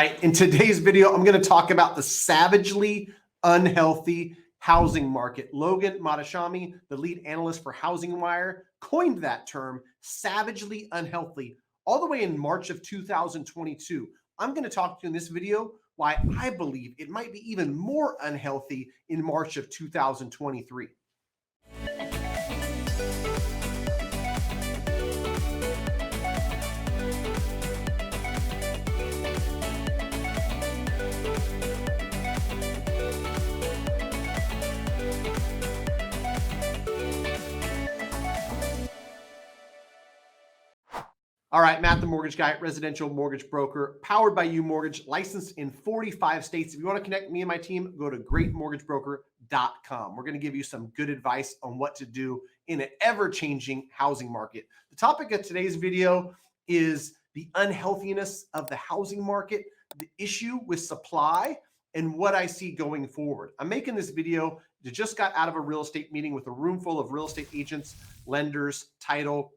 right, in today's video, I'm going to talk about the savagely unhealthy housing market. Logan Matashami, the lead analyst for Housing Wire, coined that term, savagely unhealthy, all the way in March of 2022. I'm going to talk to you in this video why I believe it might be even more unhealthy in March of 2023. All right, Matt, the mortgage guy, residential mortgage broker, powered by You Mortgage, licensed in 45 states. If you want to connect me and my team, go to greatmortgagebroker.com. We're going to give you some good advice on what to do in an ever-changing housing market. The topic of today's video is the unhealthiness of the housing market, the issue with supply, and what I see going forward. I'm making this video that just got out of a real estate meeting with a room full of real estate agents, lenders, title,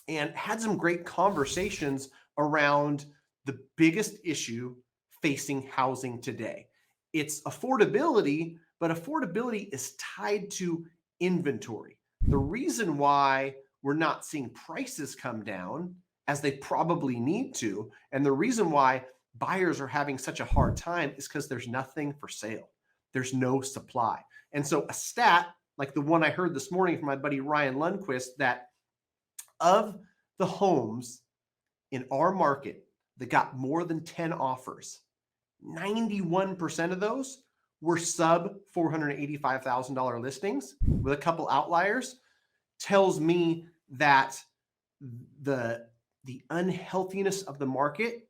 and had some great conversations around the biggest issue facing housing today. It's affordability, but affordability is tied to inventory. The reason why we're not seeing prices come down as they probably need to, and the reason why buyers are having such a hard time is because there's nothing for sale. There's no supply. And so a stat like the one I heard this morning from my buddy Ryan Lundquist, that of the homes in our market that got more than 10 offers, 91% of those were sub $485,000 listings with a couple outliers. Tells me that the unhealthiness of the market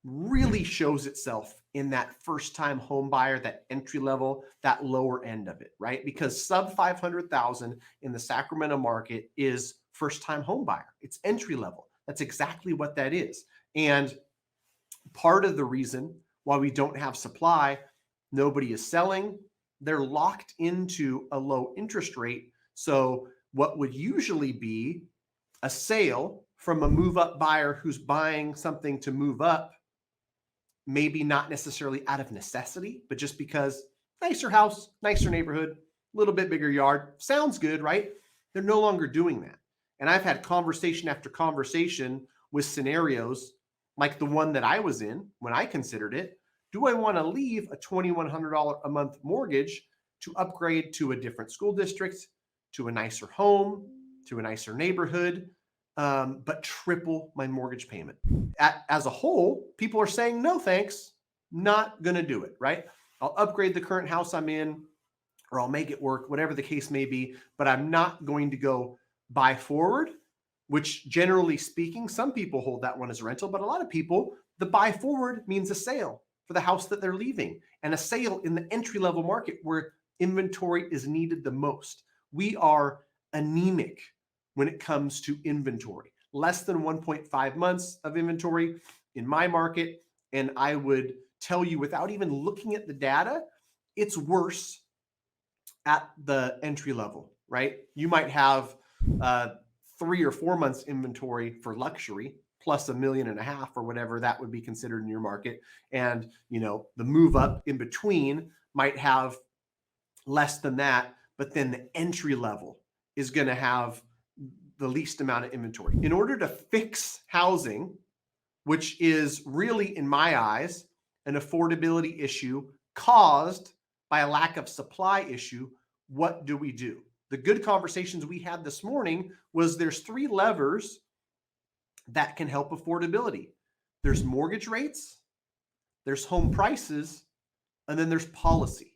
really shows itself in that first-time home buyer, that entry level, that lower end of it, right? Because sub 500,000 in the Sacramento market is first-time home buyer. It's entry level. That's exactly what that is. And part of the reason why we don't have supply, nobody is selling. They're locked into a low interest rate. So what would usually be a sale from a move-up buyer who's buying something to move up, maybe not necessarily out of necessity, but just because nicer house, nicer neighborhood, a little bit bigger yard, sounds good, right? They're no longer doing that. And I've had conversation after conversation with scenarios like the one that I was in when I considered it. Do I want to leave a $2,100 a month mortgage to upgrade to a different school district, to a nicer home, to a nicer neighborhood, but triple my mortgage payment? As a whole, people are saying, no, thanks, not going to do it, right? I'll upgrade the current house I'm in, or I'll make it work, whatever the case may be, but I'm not going to go buy forward, which generally speaking, some people hold that one as rental, but a lot of people, the buy forward means a sale for the house that they're leaving, and a sale in the entry-level market where inventory is needed the most. We are anemic when it comes to inventory. Less than 1.5 months of inventory in my market, and I would tell you without even looking at the data, it's worse at the entry level, right? You might have 3 or 4 months inventory for luxury, plus $1.5 million or whatever that would be considered in your market. And, you know, the move up in between might have less than that, but then the entry level is going to have the least amount of inventory. In order to fix housing, which is really, in my eyes, an affordability issue caused by a lack of supply issue, what do we do? The good conversations we had this morning was there's 3 levers that can help affordability. There's mortgage rates, there's home prices, and then there's policy.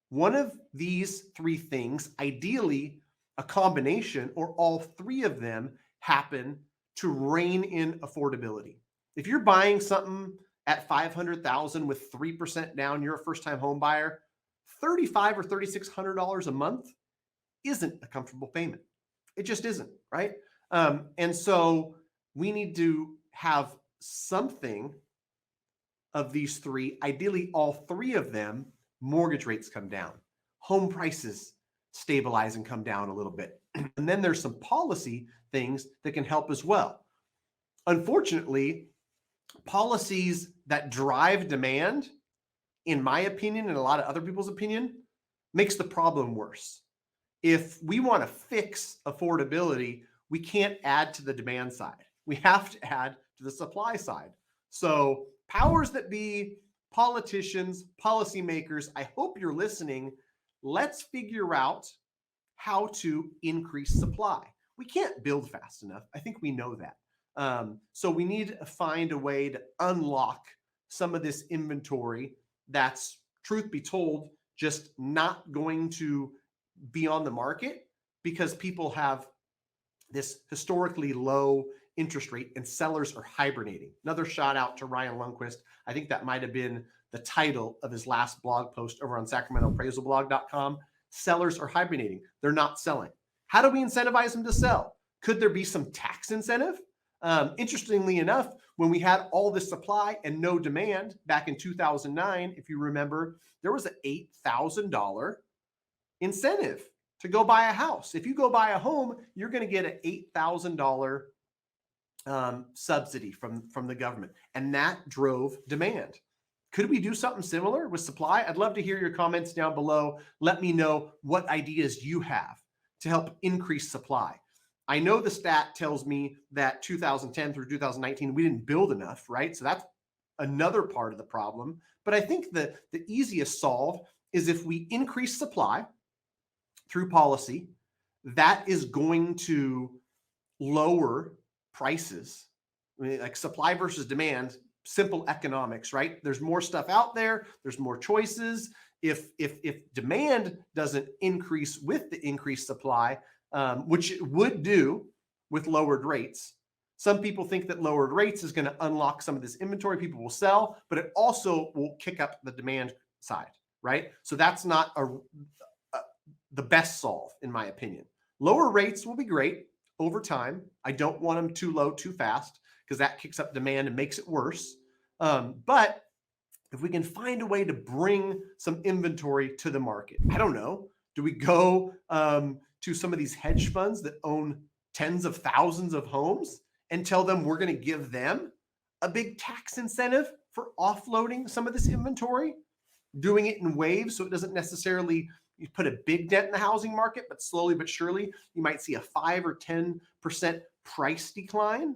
One of these 3 things, ideally a combination or all 3 of them, happen to rein in affordability. If you're buying something at $500,000 with 3% down, you're a first-time home buyer, $3,500 or $3,600 a month isn't a comfortable payment. It just isn't, right? And so we need to have something of these 3, ideally all 3 of them. Mortgage rates come down, home prices stabilize and come down a little bit. And then there's some policy things that can help as well. Unfortunately, policies that drive demand, in my opinion, and a lot of other people's opinion, makes the problem worse. If we want to fix affordability, we can't add to the demand side. We have to add to the supply side. So powers that be, politicians, policymakers, I hope you're listening. Let's figure out how to increase supply. We can't build fast enough. I think we know that. So we need to find a way to unlock some of this inventory that's, truth be told, just not going to be on the market because people have this historically low interest rate and sellers are hibernating. Another shout out to Ryan Lundquist. I think that might have been the title of his last blog post over on SacramentoAppraisalblog.com. Sellers are hibernating. They're not selling. How do we incentivize them to sell? Could there be some tax incentive? Interestingly enough, when we had all this supply and no demand back in 2009, if you remember, there was an $8,000 incentive to go buy a house. If you go buy a home, you're going to get an $8,000 subsidy from the government. And that drove demand. Could we do something similar with supply? I'd love to hear your comments down below. Let me know what ideas you have to help increase supply. I know the stat tells me that 2010 through 2019, we didn't build enough, right? So that's another part of the problem. But I think the easiest solve is if we increase supply through policy, that is going to lower prices. I mean, like supply versus demand, simple economics, right? There's more stuff out there. There's more choices. If demand doesn't increase with the increased supply, which it would do with lowered rates. Some people think that lowered rates is going to unlock some of this inventory. People will sell, but it also will kick up the demand side, right? So that's not the best solve, in my opinion. Lower rates will be great over time. I don't want them too low too fast because that kicks up demand and makes it worse. But if we can find a way to bring some inventory to the market, I don't know, do we go to some of these hedge funds that own tens of thousands of homes and tell them we're going to give them a big tax incentive for offloading some of this inventory, doing it in waves so it doesn't necessarily put a big dent in the housing market, but slowly but surely you might see a 5 or 10% price decline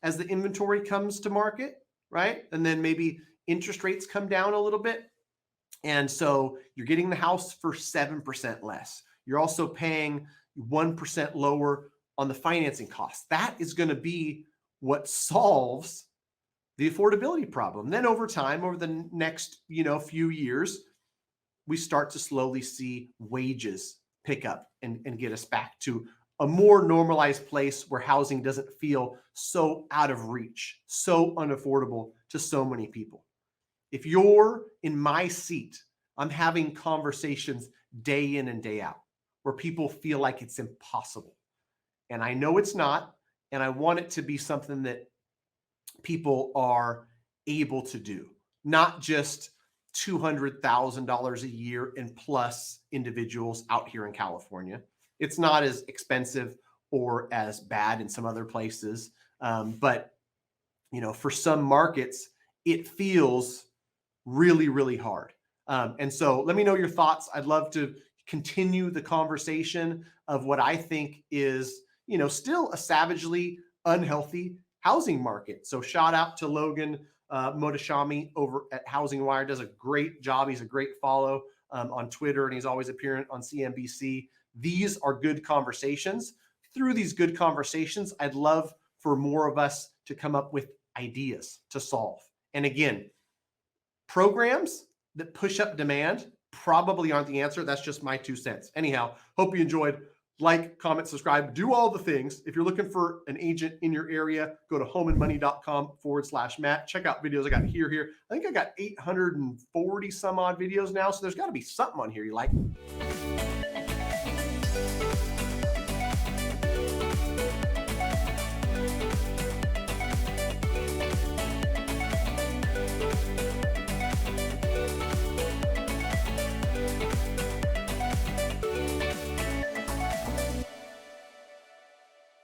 as the inventory comes to market, right? And then maybe interest rates come down a little bit. And so you're getting the house for 7% less. You're also paying 1% lower on the financing costs. That is going to be what solves the affordability problem. Then over time, over the next, few years, we start to slowly see wages pick up and get us back to a more normalized place where housing doesn't feel so out of reach, so unaffordable to so many people. If you're in my seat, I'm having conversations day in and day out where people feel like it's impossible. And I know it's not, and I want it to be something that people are able to do, not just $200,000 a year and plus individuals out here in California. It's not as expensive or as bad in some other places. But, for some markets, it feels really, really hard. And so let me know your thoughts. I'd love to continue the conversation of what I think is, still a savagely unhealthy housing market. So shout out to Logan Motoshami over at Housing Wire, does a great job. He's a great follow on Twitter, and he's always appearing on CNBC. These are good conversations. Through these good conversations, I'd love for more of us to come up with ideas to solve. And again, programs that push up demand probably aren't the answer. That's just my 2 cents. Anyhow, hope you enjoyed. Like, comment, subscribe, do all the things. If you're looking for an agent in your area, go to homeandmoney.com/Matt. Check out videos I got here. I think I got 840 some odd videos now. So there's got to be something on here you like.